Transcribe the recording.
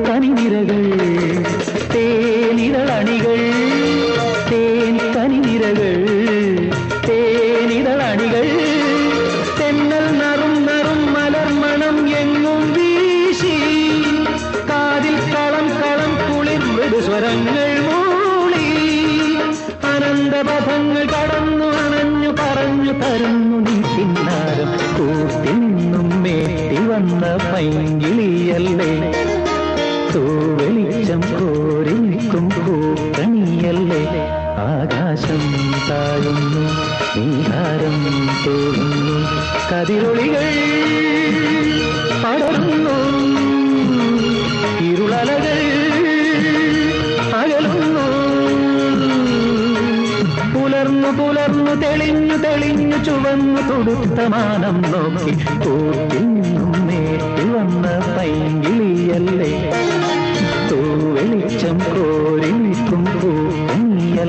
കനിനിരകൾ തേനിതളണികൾ തേൻ കനിനിരകൾ തേനിതളണികൾ തെന്നൽ നറും നറും മലർമണം എങ്ങും വീശി കാതിൽ കളം കളം കുളിർ മൃദുസ്വരങ്ങൾ മൂളി അനന്തപഥങ്ങൾ കടന്നു അണഞ്ഞു പറഞ്ഞു തരുന്നു നീ കിന്നാരം കൂട്ടിൽ നിന്നും മേട്ടി വന്ന പൈങ്കിളിയല്ലേ തൂവെളിച്ചം കോരി നിൽക്കും പൂക്കണിയല്ലേ ആകാശം താഴുന്നു നീഹാരം തോന്നുന്നു കതിരൊളികൾ പടരുന്നു ഇരുളലകൾ അകലുന്നു പുലർന്നു പുലർന്നു തെളിഞ്ഞു തെളിഞ്ഞു ചുവന്നു തൊടുത്ത മാനം നോക്കി കൂട്ടിൽ നിന്നും നേട്ടി വന്ന പൈങ്കിളിയല്ലേ തൂവെളിച്ചം കോരി നിൽക്കും